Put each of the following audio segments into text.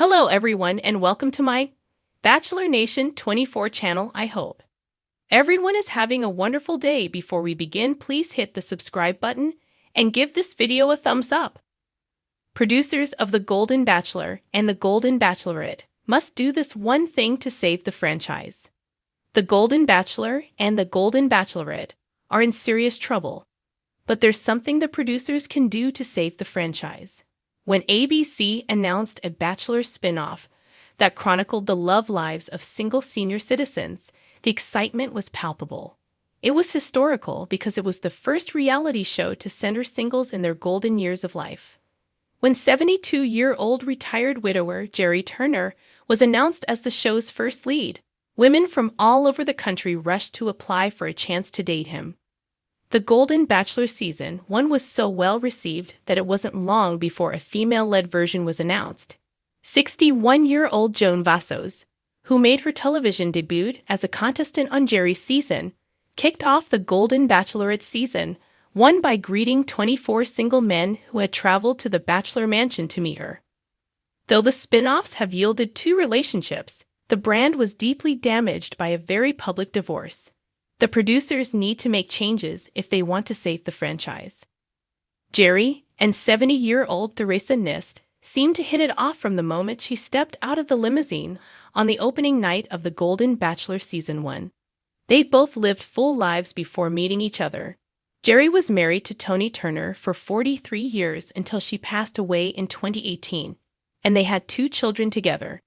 Hello everyone and welcome to my Bachelor Nation 24 channel. I hope everyone is having a wonderful day. Before we begin, please hit the subscribe button and give this video a thumbs up. Producers of The Golden Bachelor and The Golden Bachelorette must do this one thing to save the franchise. The Golden Bachelor and The Golden Bachelorette are in serious trouble, but there's something the producers can do to save the franchise. When ABC announced a Bachelor spin-off that chronicled the love lives of single senior citizens, the excitement was palpable. It was historical because it was the first reality show to center singles in their golden years of life. When 72-year-old retired widower Jerry Turner was announced as the show's first lead, women from all over the country rushed to apply for a chance to date him. The Golden Bachelor Season 1 was so well received that it wasn't long before a female-led version was announced. 61-year-old Joan Vassos, who made her television debut as a contestant on Jerry's season, kicked off the Golden Bachelorette Season 1 by greeting 24 single men who had traveled to the Bachelor mansion to meet her. Though the spin-offs have yielded 2 relationships, the brand was deeply damaged by a very public divorce. The producers need to make changes if they want to save the franchise. Jerry and 70-year-old Theresa Nist seemed to hit it off from the moment she stepped out of the limousine on the opening night of The Golden Bachelor Season 1. They both lived full lives before meeting each other. Jerry was married to Tony Turner for 43 years until she passed away in 2018, and they had 2 children together.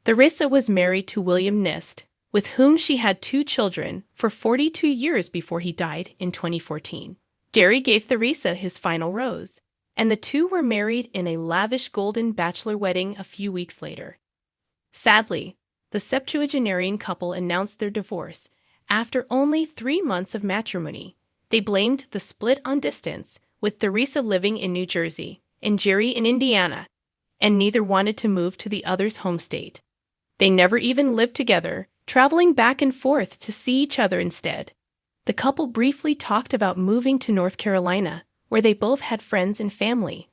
Theresa was married to William Nist, with whom she had 2 children for 42 years before he died in 2014. Jerry gave Theresa his final rose, and the two were married in a lavish Golden Bachelor wedding a few weeks later. Sadly, the septuagenarian couple announced their divorce after only 3 months of matrimony. They blamed the split on distance, with Theresa living in New Jersey and Jerry in Indiana, and neither wanted to move to the other's home state. They never even lived together, traveling back and forth to see each other instead. The couple briefly talked about moving to North Carolina, where they both had friends and family.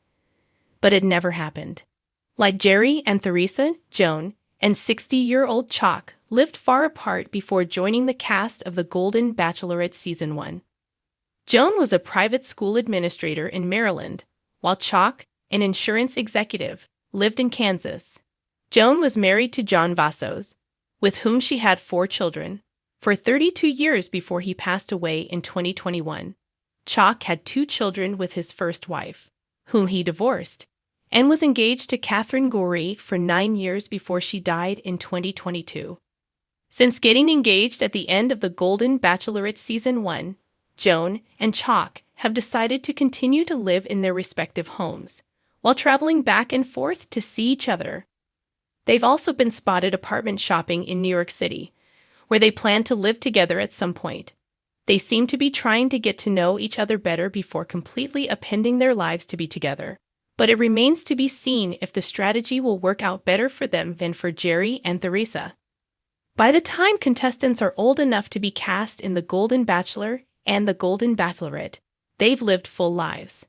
But it never happened. Like Jerry and Theresa, Joan and 60-year-old Chalk lived far apart before joining the cast of The Golden Bachelorette Season 1. Joan was a private school administrator in Maryland, while Chalk, an insurance executive, lived in Kansas. Joan was married to John Vassos, with whom she had 4 children, for 32 years before he passed away in 2021. Chalk had 2 children with his first wife, whom he divorced, and was engaged to Catherine Gorey for 9 years before she died in 2022. Since getting engaged at the end of The Golden Bachelorette Season 1, Joan and Chalk have decided to continue to live in their respective homes, while traveling back and forth to see each other. They've also been spotted apartment shopping in New York City, where they plan to live together at some point. They seem to be trying to get to know each other better before completely appending their lives to be together. But it remains to be seen if the strategy will work out better for them than for Jerry and Theresa. By the time contestants are old enough to be cast in The Golden Bachelor and The Golden Bachelorette, they've lived full lives.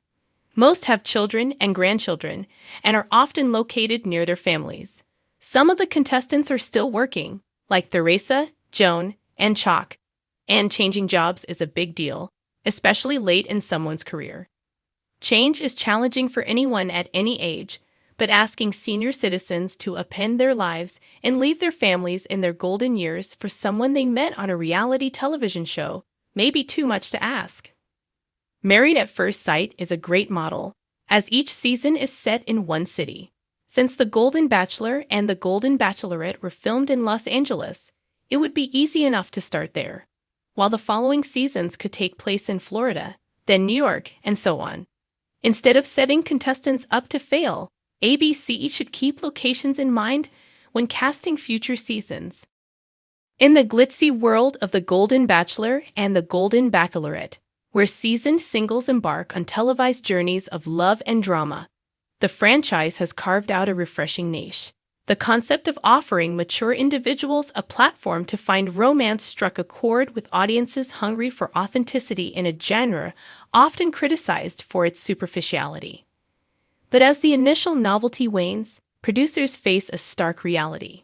Most have children and grandchildren and are often located near their families. Some of the contestants are still working, like Theresa, Joan, and Chalk, and changing jobs is a big deal, especially late in someone's career. Change is challenging for anyone at any age, but asking senior citizens to append their lives and leave their families in their golden years for someone they met on a reality television show may be too much to ask. Married at First Sight is a great model, as each season is set in one city. Since The Golden Bachelor and The Golden Bachelorette were filmed in Los Angeles, it would be easy enough to start there, while the following seasons could take place in Florida, then New York, and so on. Instead of setting contestants up to fail, ABC should keep locations in mind when casting future seasons. In the glitzy world of The Golden Bachelor and The Golden Bachelorette, where seasoned singles embark on televised journeys of love and drama, the franchise has carved out a refreshing niche. The concept of offering mature individuals a platform to find romance struck a chord with audiences hungry for authenticity in a genre often criticized for its superficiality. But as the initial novelty wanes, producers face a stark reality.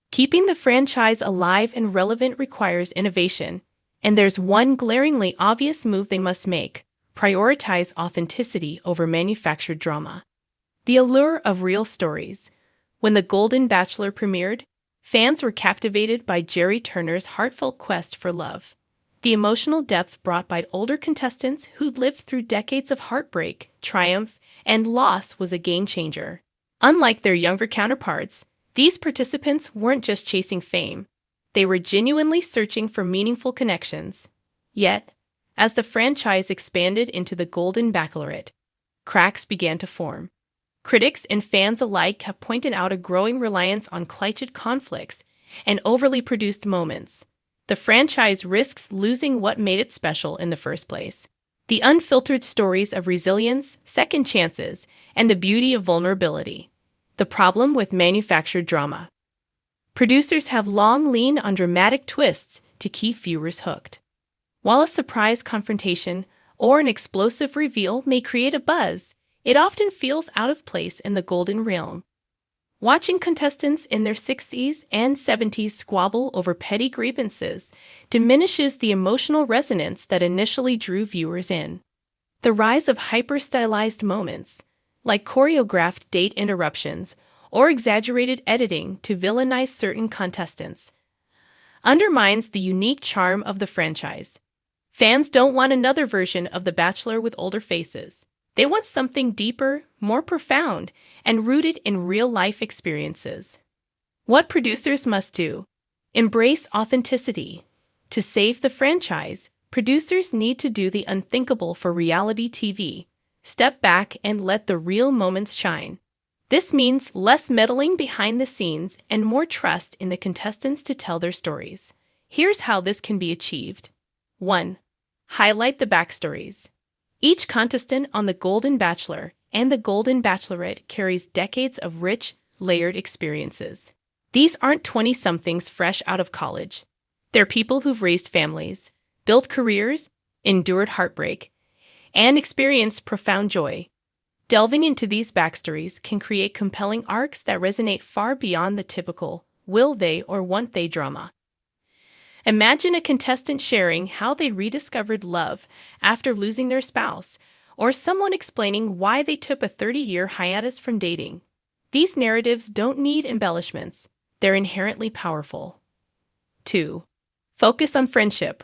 Keeping the franchise alive and relevant requires innovation, and there's one glaringly obvious move they must make: prioritize authenticity over manufactured drama. The allure of real stories. When The Golden Bachelor premiered, fans were captivated by Jerry Turner's heartfelt quest for love. The emotional depth brought by older contestants who'd lived through decades of heartbreak, triumph, and loss was a game-changer. Unlike their younger counterparts, these participants weren't just chasing fame. They were genuinely searching for meaningful connections. Yet, as the franchise expanded into The Golden Bachelorette, cracks began to form. Critics and fans alike have pointed out a growing reliance on cliched conflicts and overly produced moments. The franchise risks losing what made it special in the first place: the unfiltered stories of resilience, second chances, and the beauty of vulnerability. The problem with manufactured drama. Producers have long leaned on dramatic twists to keep viewers hooked. While a surprise confrontation or an explosive reveal may create a buzz, it often feels out of place in the golden realm. Watching contestants in their 60s and 70s squabble over petty grievances diminishes the emotional resonance that initially drew viewers in. The rise of hyper-stylized moments, like choreographed date interruptions or exaggerated editing to villainize certain contestants, undermines the unique charm of the franchise. Fans don't want another version of The Bachelor with older faces. They want something deeper, more profound, and rooted in real-life experiences. What producers must do: embrace authenticity. To save the franchise, producers need to do the unthinkable for reality TV: step back and let the real moments shine. This means less meddling behind the scenes and more trust in the contestants to tell their stories. Here's how this can be achieved. 1. Highlight the backstories. Each contestant on The Golden Bachelor and The Golden Bachelorette carries decades of rich, layered experiences. These aren't 20-somethings fresh out of college. They're people who've raised families, built careers, endured heartbreak, and experienced profound joy. Delving into these backstories can create compelling arcs that resonate far beyond the typical will they or won't they drama. Imagine a contestant sharing how they rediscovered love after losing their spouse, or someone explaining why they took a 30-year hiatus from dating. These narratives don't need embellishments. They're inherently powerful. 2. Focus on friendship.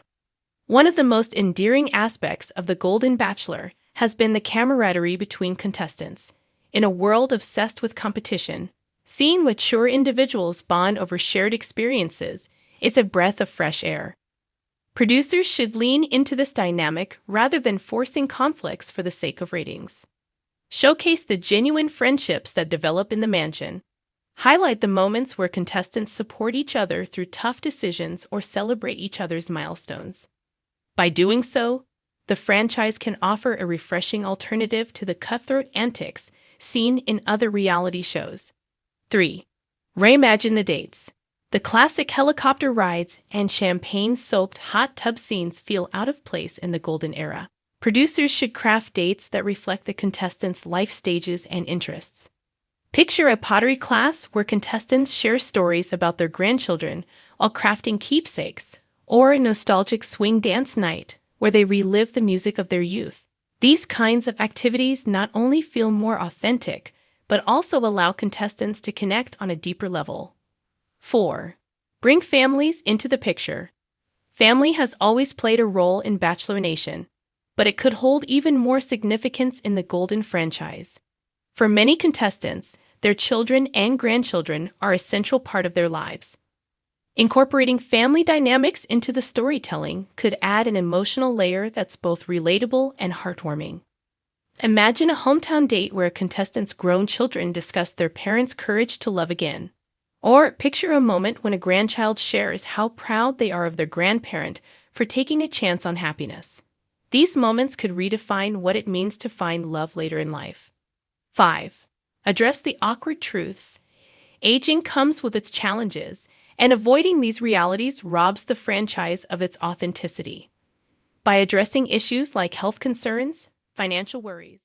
One of the most endearing aspects of The Golden Bachelor has been the camaraderie between contestants. In a world obsessed with competition, seeing mature individuals bond over shared experiences is a breath of fresh air. Producers should lean into this dynamic rather than forcing conflicts for the sake of ratings. Showcase the genuine friendships that develop in the mansion. Highlight the moments where contestants support each other through tough decisions or celebrate each other's milestones. By doing so, the franchise can offer a refreshing alternative to the cutthroat antics seen in other reality shows. 3. Reimagine the dates. The classic helicopter rides and champagne-soaked hot tub scenes feel out of place in the golden era. Producers should craft dates that reflect the contestants' life stages and interests. Picture a pottery class where contestants share stories about their grandchildren while crafting keepsakes, or a nostalgic swing dance night where they relive the music of their youth. These kinds of activities not only feel more authentic, but also allow contestants to connect on a deeper level. 4. Bring families into the picture. Family has always played a role in Bachelor Nation, but it could hold even more significance in the Golden franchise. For many contestants, their children and grandchildren are a central part of their lives. Incorporating family dynamics into the storytelling could add an emotional layer that's both relatable and heartwarming. Imagine a hometown date where a contestant's grown children discuss their parents' courage to love again. Or picture a moment when a grandchild shares how proud they are of their grandparent for taking a chance on happiness. These moments could redefine what it means to find love later in life. 5. Address the awkward truths. Aging comes with its challenges, and avoiding these realities robs the franchise of its authenticity. By addressing issues like health concerns, financial worries,